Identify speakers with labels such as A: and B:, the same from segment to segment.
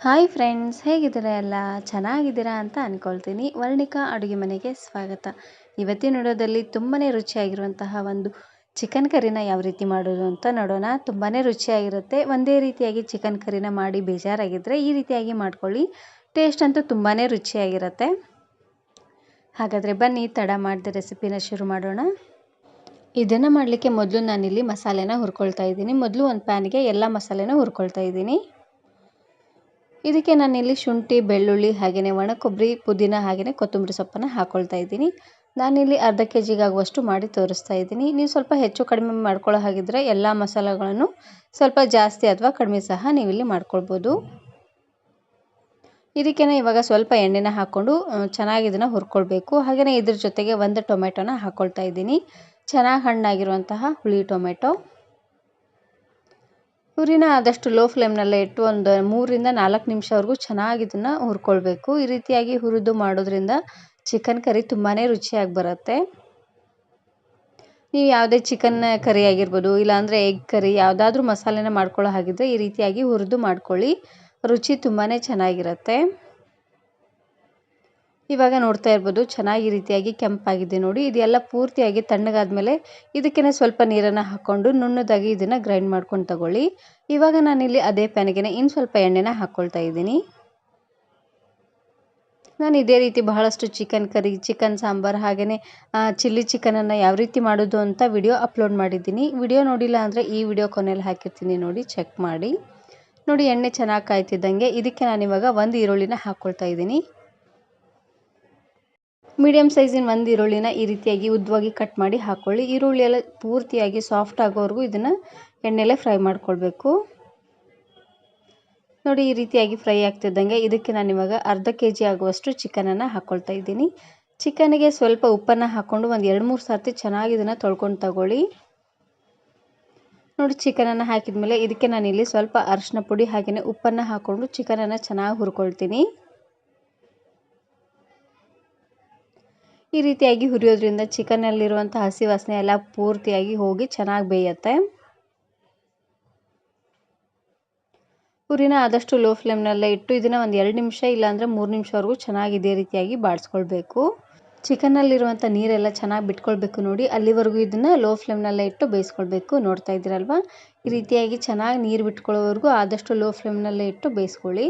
A: Hi friends, ಹೇಗಿದ್ದೀರಾ? ಎಲ್ಲ ಚೆನ್ನಾಗಿದ್ದೀರಾ ಅಂತ ಅಂದ್ಕೊಳ್ತೀನಿ. ವರ್ಣಿಕಾ ಅಡುಗೆ ಮನೆಗೆ ಸ್ವಾಗತ. ಇವತ್ತಿನ ವಿಡಿಯೋದಲ್ಲಿ ತುಂಬಾ ರುಚಿಯಾಗಿರುವಂತಹ ಒಂದು ಚಿಕನ್ ಕರಿನ ಯಾವ ರೀತಿ ಮಾಡೋದು ಅಂತ ನೋಡೋಣ. ತುಂಬಾ ರುಚಿಯಾಗಿರುತ್ತೆ. ಒಂದೇ ರೀತಿಯಾಗಿ ಚಿಕನ್ ಕರಿನ ಮಾಡಿ ಬೇಜಾರಾಗಿದ್ದರೆ ಈ ರೀತಿಯಾಗಿ ಮಾಡ್ಕೊಳ್ಳಿ. ಟೇಸ್ಟ್ ಅಂತೂ ತುಂಬಾ ರುಚಿಯಾಗಿರುತ್ತೆ. ಹಾಗಾದರೆ ಬನ್ನಿ, ತಡ ಮಾಡದೆ ರೆಸಿಪಿನ ಶುರು ಮಾಡೋಣ. ಇದನ್ನು ಮಾಡಲಿಕ್ಕೆ ಮೊದಲು ನಾನಿಲ್ಲಿ ಮಸಾಲೆನ ಹುರ್ಕೊಳ್ತಾ ಇದ್ದೀನಿ. ಮೊದಲು ಒಂದು ಪ್ಯಾನ್ಗೆ ಎಲ್ಲ ಮಸಾಲೆನ ಹುರ್ಕೊಳ್ತಾ ಇದ್ದೀನಿ. ಇದಕ್ಕೆ ನಾನಿಲ್ಲಿ ಶುಂಠಿ, ಬೆಳ್ಳುಳ್ಳಿ, ಹಾಗೆಯೇ ಒಣ ಕೊಬ್ಬರಿ, ಪುದೀನ, ಹಾಗೆಯೇ ಕೊತ್ತಂಬರಿ ಸೊಪ್ಪನ್ನು ಹಾಕ್ಕೊಳ್ತಾ ಇದ್ದೀನಿ. ನಾನಿಲ್ಲಿ ಅರ್ಧ kg ಆಗುವಷ್ಟು ಮಾಡಿ ತೋರಿಸ್ತಾ ಇದ್ದೀನಿ. ನೀವು ಸ್ವಲ್ಪ ಹೆಚ್ಚು ಕಡಿಮೆ ಮಾಡ್ಕೊಳ್ಳೋ ಹಾಗಿದ್ರೆ ಎಲ್ಲ ಮಸಾಲೆಗಳನ್ನು ಸ್ವಲ್ಪ ಜಾಸ್ತಿ ಅಥವಾ ಕಡಿಮೆ ಸಹ ನೀವಿಲ್ಲಿ ಮಾಡ್ಕೊಳ್ಬೋದು. ಇದಕ್ಕೆ ಇವಾಗ ಸ್ವಲ್ಪ ಎಣ್ಣೆನ ಹಾಕ್ಕೊಂಡು ಚೆನ್ನಾಗಿ ಇದನ್ನು ಹುರ್ಕೊಳ್ಬೇಕು. ಹಾಗೆಯೇ ಇದ್ರ ಜೊತೆಗೆ ಒಂದು ಟೊಮೆಟೊನ ಹಾಕ್ಕೊಳ್ತಾ ಇದ್ದೀನಿ. ಚೆನ್ನಾಗಿ ಹಣ್ಣಾಗಿರುವಂತಹ ಹುಳಿ ಟೊಮೆಟೊ. ಉರಿನ ಆದಷ್ಟು ಲೋ ಫ್ಲೇಮ್ನಲ್ಲೇ ಇಟ್ಟು ಒಂದು 3ರಿಂದ 4 ನಿಮಿಷವರೆಗೂ ಚೆನ್ನಾಗಿ ಇದನ್ನು ಹುರ್ಕೊಳ್ಬೇಕು. ಈ ರೀತಿಯಾಗಿ ಹುರಿದು ಮಾಡೋದ್ರಿಂದ ಚಿಕನ್ ಕರಿ ತುಂಬಾ ರುಚಿಯಾಗಿ ಬರುತ್ತೆ. ನೀವು ಯಾವುದೇ ಚಿಕನ್ ಕರಿ ಆಗಿರ್ಬೋದು, ಇಲ್ಲಾಂದರೆ ಎಗ್ ಕರಿ, ಯಾವುದಾದ್ರೂ ಮಸಾಲೆನ ಮಾಡ್ಕೊಳ್ಳೋ ಹಾಗಿದ್ರೆ ಈ ರೀತಿಯಾಗಿ ಹುರಿದು ಮಾಡ್ಕೊಳ್ಳಿ. ರುಚಿ ತುಂಬಾ ಚೆನ್ನಾಗಿರುತ್ತೆ. ಇವಾಗ ನೋಡ್ತಾ ಇರ್ಬೋದು, ಚೆನ್ನಾಗಿ ಈ ರೀತಿಯಾಗಿ ಕೆಂಪಾಗಿದೆ ನೋಡಿ. ಇದೆಲ್ಲ ಪೂರ್ತಿಯಾಗಿ ತಣ್ಣಗಾದ್ಮೇಲೆ ಇದಕ್ಕೆ ಸ್ವಲ್ಪ ನೀರನ್ನು ಹಾಕ್ಕೊಂಡು ನುಣ್ಣದಾಗಿ ಇದನ್ನು ಗ್ರೈಂಡ್ ಮಾಡ್ಕೊಂಡು ತಗೊಳ್ಳಿ. ಇವಾಗ ನಾನಿಲ್ಲಿ ಅದೇ ಪ್ಯಾನ್ಗೆ ಇನ್ನು ಸ್ವಲ್ಪ ಎಣ್ಣೆನ ಹಾಕ್ಕೊಳ್ತಾ ಇದ್ದೀನಿ. ನಾನು ಇದೇ ರೀತಿ ಬಹಳಷ್ಟು ಚಿಕನ್ ಕರಿ, ಚಿಕನ್ ಸಾಂಬಾರು, ಹಾಗೆಯೇ ಚಿಲ್ಲಿ ಚಿಕನನ್ನು ಯಾವ ರೀತಿ ಮಾಡೋದು ಅಂತ ವಿಡಿಯೋ ಅಪ್ಲೋಡ್ ಮಾಡಿದ್ದೀನಿ. ವಿಡಿಯೋ ನೋಡಿಲ್ಲ ಅಂದರೆ ಈ ವಿಡಿಯೋ ಕೊನೆಯಲ್ಲಿ ಹಾಕಿರ್ತೀನಿ, ನೋಡಿ ಚೆಕ್ ಮಾಡಿ. ನೋಡಿ, ಎಣ್ಣೆ ಚೆನ್ನಾಗಿ ಕಾಯ್ತಿದ್ದಂಗೆ ಇದಕ್ಕೆ ನಾನಿವಾಗ ಒಂದು ಈರುಳ್ಳಿನ ಹಾಕ್ಕೊಳ್ತಾ ಇದ್ದೀನಿ. ಮೀಡಿಯಮ್ ಸೈಜಿನ ಒಂದು ಈರುಳ್ಳಿನ ಈ ರೀತಿಯಾಗಿ ಉದ್ದವಾಗಿ ಕಟ್ ಮಾಡಿ ಹಾಕ್ಕೊಳ್ಳಿ. ಈರುಳ್ಳಿ ಎಲ್ಲ ಪೂರ್ತಿಯಾಗಿ ಸಾಫ್ಟ್ ಆಗೋವರೆಗೂ ಇದನ್ನು ಎಣ್ಣೆಲೆ ಫ್ರೈ ಮಾಡ್ಕೊಳ್ಬೇಕು. ನೋಡಿ, ಈ ರೀತಿಯಾಗಿ ಫ್ರೈ ಆಗ್ತಿದ್ದಂಗೆ ಇದಕ್ಕೆ ನಾನಿವಾಗ ಅರ್ಧ kg ಆಗುವಷ್ಟು ಚಿಕನನ್ನು ಹಾಕ್ಕೊಳ್ತಾ ಇದ್ದೀನಿ. ಚಿಕನ್ಗೆ ಸ್ವಲ್ಪ ಉಪ್ಪನ್ನು ಹಾಕ್ಕೊಂಡು ಒಂದು 2-3 ಸರ್ತಿ ಚೆನ್ನಾಗಿ ಇದನ್ನು ತೊಳ್ಕೊಂಡು ತಗೊಳ್ಳಿ. ನೋಡಿ, ಚಿಕನನ್ನು ಹಾಕಿದ ಮೇಲೆ ಇದಕ್ಕೆ ನಾನಿಲ್ಲಿ ಸ್ವಲ್ಪ ಅರಿಶಿನ ಪುಡಿ ಹಾಗೆಯೇ ಉಪ್ಪನ್ನು ಹಾಕ್ಕೊಂಡು ಚಿಕನನ್ನು ಚೆನ್ನಾಗಿ ಹುರ್ಕೊಳ್ತೀನಿ. ಈ ರೀತಿಯಾಗಿ ಹುರಿಯೋದ್ರಿಂದ ಚಿಕನ್ನಲ್ಲಿರುವಂಥ ಹಸಿ ವಾಸನೆ ಎಲ್ಲ ಪೂರ್ತಿಯಾಗಿ ಹೋಗಿ ಚೆನ್ನಾಗಿ ಬೇಯುತ್ತೆ. ಉರಿನ ಆದಷ್ಟು ಲೋ ಫ್ಲೇಮ್ನಲ್ಲೇ ಇಟ್ಟು ಇದನ್ನು ಒಂದು 2 ನಿಮಿಷ ಇಲ್ಲಾಂದರೆ 3 ನಿಮಿಷವರೆಗೂ ಚೆನ್ನಾಗಿ ಇದೇ ರೀತಿಯಾಗಿ ಬಾಡಿಸ್ಕೊಳ್ಬೇಕು. ಚಿಕನ್ನಲ್ಲಿರುವಂಥ ನೀರೆಲ್ಲ ಚೆನ್ನಾಗಿ ಬಿಟ್ಕೊಳ್ಬೇಕು. ನೋಡಿ, ಅಲ್ಲಿವರೆಗೂ ಇದನ್ನು ಲೋ ಫ್ಲೇಮ್ನಲ್ಲೇ ಇಟ್ಟು ಬೇಯಿಸ್ಕೊಳ್ಬೇಕು. ನೋಡ್ತಾ ಇದ್ದೀರಲ್ವ, ಈ ರೀತಿಯಾಗಿ ಚೆನ್ನಾಗಿ ನೀರು ಬಿಟ್ಕೊಳ್ಳೋವರೆಗೂ ಆದಷ್ಟು ಲೋ ಫ್ಲೇಮ್ನಲ್ಲೇ ಇಟ್ಟು ಬೇಯಿಸ್ಕೊಳ್ಳಿ.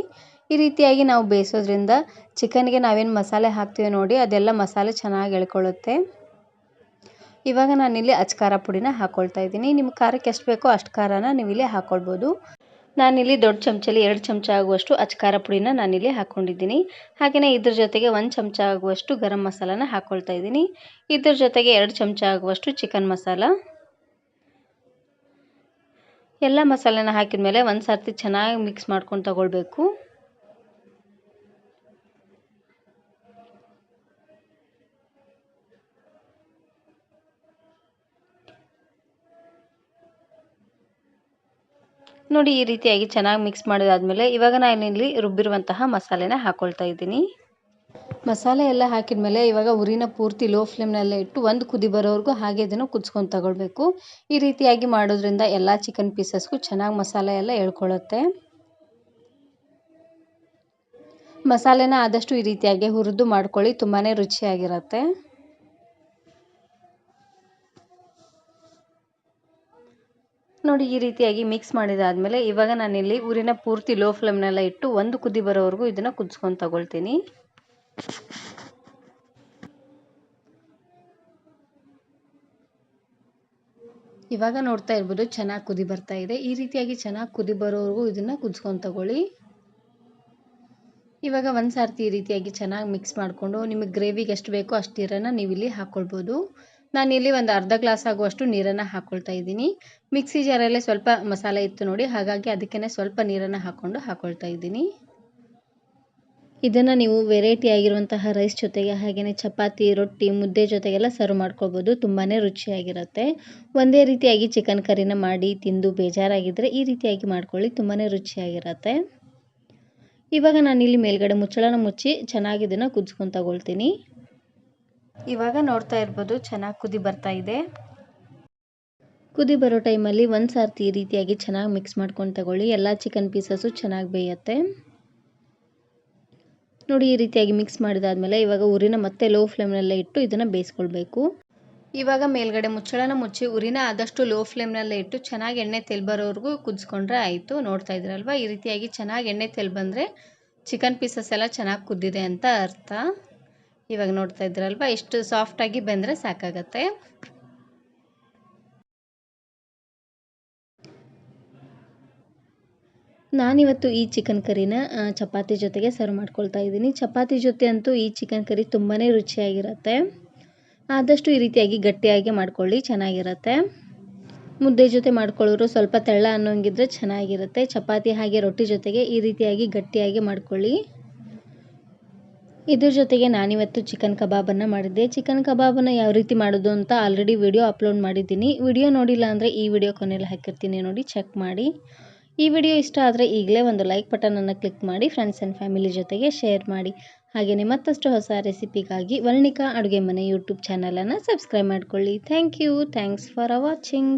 A: ಈ ರೀತಿಯಾಗಿ ನಾವು ಬೇಯಿಸೋದ್ರಿಂದ ಚಿಕನ್ಗೆ ನಾವೇನು ಮಸಾಲೆ ಹಾಕ್ತೀವಿ ನೋಡಿ, ಅದೆಲ್ಲ ಮಸಾಲೆ ಚೆನ್ನಾಗಿ ಎಳ್ಕೊಳ್ಳುತ್ತೆ. ಇವಾಗ ನಾನಿಲ್ಲಿ ಅಚ್ಕಾರ ಪುಡಿನ ಹಾಕ್ಕೊಳ್ತಾ ಇದ್ದೀನಿ. ನಿಮ್ಮ ಖಾರಕ್ಕೆ ಎಷ್ಟು ಬೇಕೋ ಅಷ್ಟು ಖಾರನ ನೀವಿಲ್ಲಿ ಹಾಕ್ಕೊಳ್ಬೋದು. ನಾನಿಲ್ಲಿ ದೊಡ್ಡ ಚಮಚಲ್ಲಿ 2 ಚಮಚ ಆಗುವಷ್ಟು ಅಚ್ಕಾರ ಪುಡಿನ ನಾನಿಲ್ಲಿ ಹಾಕ್ಕೊಂಡಿದ್ದೀನಿ. ಹಾಗೆಯೇ ಇದ್ರ ಜೊತೆಗೆ 1 ಚಮಚ ಆಗುವಷ್ಟು ಗರಂ ಮಸಾಲಾನ ಹಾಕ್ಕೊಳ್ತಾ ಇದ್ದೀನಿ. ಇದ್ರ ಜೊತೆಗೆ 2 ಚಮಚ ಆಗುವಷ್ಟು ಚಿಕನ್ ಮಸಾಲ. ಎಲ್ಲ ಮಸಾಲೆನ ಹಾಕಿದ ಮೇಲೆ ಒಂದು ಸರ್ತಿ ಚೆನ್ನಾಗಿ ಮಿಕ್ಸ್ ಮಾಡ್ಕೊಂಡು ತಗೊಳ್ಬೇಕು. ನೋಡಿ, ಈ ರೀತಿಯಾಗಿ ಚೆನ್ನಾಗಿ ಮಿಕ್ಸ್ ಮಾಡಿದಾದ್ಮೇಲೆ ಇವಾಗ ನಾನಿಲ್ಲಿ ರುಬ್ಬಿರುವಂತಹ ಮಸಾಲೆನ ಹಾಕ್ಕೊಳ್ತಾ ಇದ್ದೀನಿ. ಮಸಾಲೆ ಎಲ್ಲ ಹಾಕಿದ ಮೇಲೆ ಇವಾಗ ಉರಿನ ಪೂರ್ತಿ ಲೋ ಫ್ಲೇಮ್ನಲ್ಲೇ ಇಟ್ಟು ಒಂದು ಕುದಿ ಬರೋವರೆಗೂ ಹಾಗೆ ಇದನ್ನು ಕುದಿಸ್ಕೊಂಡು ತಗೊಳ್ಬೇಕು. ಈ ರೀತಿಯಾಗಿ ಮಾಡೋದ್ರಿಂದ ಎಲ್ಲ ಚಿಕನ್ ಪೀಸಸ್ಗೂ ಚೆನ್ನಾಗಿ ಮಸಾಲೆ ಎಲ್ಲ ಎಳ್ಕೊಳ್ಳುತ್ತೆ. ಮಸಾಲೆನ ಆದಷ್ಟು ಈ ರೀತಿಯಾಗಿ ಹುರಿದು ಮಾಡ್ಕೊಳ್ಳಿ, ತುಂಬಾ ರುಚಿಯಾಗಿರುತ್ತೆ. ನೋಡಿ, ಈ ರೀತಿಯಾಗಿ ಮಿಕ್ಸ್ ಮಾಡಿದಾದ್ಮೇಲೆ ಇವಾಗ ನಾನಿಲ್ಲಿ ಉರಿನ ಪೂರ್ತಿ ಲೋ ಫ್ಲೇಮ್ನೆಲ್ಲ ಇಟ್ಟು ಒಂದು ಕುದಿ ಬರೋವರೆಗೂ ಇದನ್ನು ಕುದಿಸ್ಕೊಂಡು ತಗೊಳ್ತೀನಿ. ಇವಾಗ ನೋಡ್ತಾ ಇರ್ಬೋದು, ಚೆನ್ನಾಗಿ ಕುದಿ ಬರ್ತಾ ಇದೆ. ಈ ರೀತಿಯಾಗಿ ಚೆನ್ನಾಗಿ ಕುದಿ ಬರೋವರೆಗೂ ಇದನ್ನು ಕುದಿಸ್ಕೊಂಡು ತಗೊಳ್ಳಿ. ಇವಾಗ ಒಂದು ಸರ್ತಿ ಈ ರೀತಿಯಾಗಿ ಚೆನ್ನಾಗಿ ಮಿಕ್ಸ್ ಮಾಡಿಕೊಂಡು ನಿಮಗೆ ಗ್ರೇವಿಗೆ ಎಷ್ಟು ಬೇಕೋ ಅಷ್ಟು ನೀರನ್ನು ನೀವಿಲ್ಲಿ ಹಾಕ್ಕೊಳ್ಬೋದು. ನಾನಿಲ್ಲಿ ಒಂದು ಅರ್ಧ ಗ್ಲಾಸ್ ಆಗುವಷ್ಟು ನೀರನ್ನು ಹಾಕ್ಕೊಳ್ತಾ ಇದ್ದೀನಿ. ಮಿಕ್ಸಿ ಜಾರಲ್ಲೇ ಸ್ವಲ್ಪ ಮಸಾಲೆ ಇತ್ತು ನೋಡಿ, ಹಾಗಾಗಿ ಅದಕ್ಕೇ ಸ್ವಲ್ಪ ನೀರನ್ನು ಹಾಕ್ಕೊಳ್ತಾ ಇದ್ದೀನಿ. ಇದನ್ನು ನೀವು ವೆರೈಟಿ ಆಗಿರುವಂತಹ ರೈಸ್ ಜೊತೆಗೆ, ಹಾಗೆಯೇ ಚಪಾತಿ, ರೊಟ್ಟಿ, ಮುದ್ದೆ ಜೊತೆಗೆಲ್ಲ ಸರ್ವ್ ಮಾಡ್ಕೊಳ್ಬೋದು. ತುಂಬಾ ರುಚಿಯಾಗಿರುತ್ತೆ. ಒಂದೇ ರೀತಿಯಾಗಿ ಚಿಕನ್ ಕರಿನ ಮಾಡಿ ತಿಂದು ಬೇಜಾರಾಗಿದ್ದರೆ ಈ ರೀತಿಯಾಗಿ ಮಾಡ್ಕೊಳ್ಳಿ, ತುಂಬಾ ರುಚಿಯಾಗಿರುತ್ತೆ. ಇವಾಗ ನಾನಿಲ್ಲಿ ಮೇಲ್ಗಡೆ ಮುಚ್ಚಳನ ಮುಚ್ಚಿ ಚೆನ್ನಾಗಿ ಇದನ್ನು ಕುದಿಸ್ಕೊಂಡು ತಗೊಳ್ತೀನಿ. ಇವಾಗ ನೋಡ್ತಾ ಇರ್ಬೋದು, ಚೆನ್ನಾಗಿ ಕುದಿ ಬರ್ತಾ ಇದೆ. ಕುದಿ ಬರೋ ಟೈಮಲ್ಲಿ ಒಂದು ಸರ್ತಿ ಈ ರೀತಿಯಾಗಿ ಚೆನ್ನಾಗಿ ಮಿಕ್ಸ್ ಮಾಡ್ಕೊಂಡು ತಗೊಳ್ಳಿ. ಎಲ್ಲ ಚಿಕನ್ ಪೀಸಸ್ಸು ಚೆನ್ನಾಗಿ ಬೇಯುತ್ತೆ. ನೋಡಿ ಈ ರೀತಿಯಾಗಿ ಮಿಕ್ಸ್ ಮಾಡಿದಾದ್ಮೇಲೆ ಇವಾಗ ಉರಿನ ಮತ್ತೆ ಲೋ ಫ್ಲೇಮ್ನಲ್ಲೇ ಇಟ್ಟು ಇದನ್ನು ಬೇಯಿಸ್ಕೊಳ್ಬೇಕು. ಇವಾಗ ಮೇಲ್ಗಡೆ ಮುಚ್ಚಳನ ಮುಚ್ಚಿ ಉರಿನ ಆದಷ್ಟು ಲೋ ಫ್ಲೇಮ್ನಲ್ಲೇ ಇಟ್ಟು ಚೆನ್ನಾಗಿ ಎಣ್ಣೆ ತೆಲ್ ಬರೋವರೆಗೂ ಕುದಿಸ್ಕೊಂಡ್ರೆ ಆಯಿತು. ನೋಡ್ತಾ ಇದ್ರಲ್ವ, ಈ ರೀತಿಯಾಗಿ ಚೆನ್ನಾಗಿ ಎಣ್ಣೆ ತೆಲ್ ಬಂದರೆ ಚಿಕನ್ ಪೀಸಸ್ ಎಲ್ಲ ಚೆನ್ನಾಗಿ ಕುದ್ದಿದೆ ಅಂತ ಅರ್ಥ. ಇವಾಗ ನೋಡ್ತಾ ಇದ್ರಲ್ವ, ಇಷ್ಟು ಸಾಫ್ಟಾಗಿ ಬೆಂದರೆ ಸಾಕಾಗತ್ತೆ. ನಾನಿವತ್ತು ಈ ಚಿಕನ್ ಕರಿನ ಚಪಾತಿ ಜೊತೆಗೆ ಸರ್ವ್ ಮಾಡ್ಕೊಳ್ತಾ ಇದ್ದೀನಿ. ಚಪಾತಿ ಜೊತೆ ಅಂತೂ ಈ ಚಿಕನ್ ಕರಿ ತುಂಬಾ ರುಚಿಯಾಗಿರುತ್ತೆ. ಆದಷ್ಟು ಈ ರೀತಿಯಾಗಿ ಗಟ್ಟಿಯಾಗಿ ಮಾಡ್ಕೊಳ್ಳಿ, ಚೆನ್ನಾಗಿರುತ್ತೆ. ಮುದ್ದೆ ಜೊತೆ ಮಾಡ್ಕೊಳ್ಳೋರು ಸ್ವಲ್ಪ ತೆಳ್ಳ ಅನ್ನೋಂಗಿದ್ರೆ ಚೆನ್ನಾಗಿರುತ್ತೆ. ಚಪಾತಿ ಹಾಗೆ ರೊಟ್ಟಿ ಜೊತೆಗೆ ಈ ರೀತಿಯಾಗಿ ಗಟ್ಟಿಯಾಗಿ ಮಾಡ್ಕೊಳ್ಳಿ. ಇದ್ರ ಜೊತೆಗೆ ನಾನಿವತ್ತು ಚಿಕನ್ ಕಬಾಬನ್ನು ಮಾಡಿದ್ದೆ. ಚಿಕನ್ ಕಬಾಬನ್ನು ಯಾವ ರೀತಿ ಮಾಡೋದು ಅಂತ ಆಲ್ರೆಡಿ ವಿಡಿಯೋ ಅಪ್ಲೋಡ್ ಮಾಡಿದ್ದೀನಿ. ವಿಡಿಯೋ ನೋಡಿಲ್ಲ ಅಂದರೆ ಈ ವಿಡಿಯೋ ಕೊನೆಯಲ್ಲಿ ಹಾಕಿರ್ತೀನಿ, ನೋಡಿ ಚೆಕ್ ಮಾಡಿ. ಈ ವಿಡಿಯೋ ಇಷ್ಟ ಆದರೆ ಈಗಲೇ ಒಂದು ಲೈಕ್ ಬಟನನ್ನು ಕ್ಲಿಕ್ ಮಾಡಿ ಫ್ರೆಂಡ್ಸ್ ಆ್ಯಂಡ್ ಫ್ಯಾಮಿಲಿ ಜೊತೆಗೆ ಶೇರ್ ಮಾಡಿ. ಹಾಗೆಯೇ ಮತ್ತಷ್ಟು ಹೊಸ ರೆಸಿಪಿಗಾಗಿ ವರ್ಣಿಕಾ ಅಡುಗೆ ಮನೆ ಯೂಟ್ಯೂಬ್ ಚಾನಲನ್ನು ಸಬ್ಸ್ಕ್ರೈಬ್ ಮಾಡ್ಕೊಳ್ಳಿ. Thanks for watching.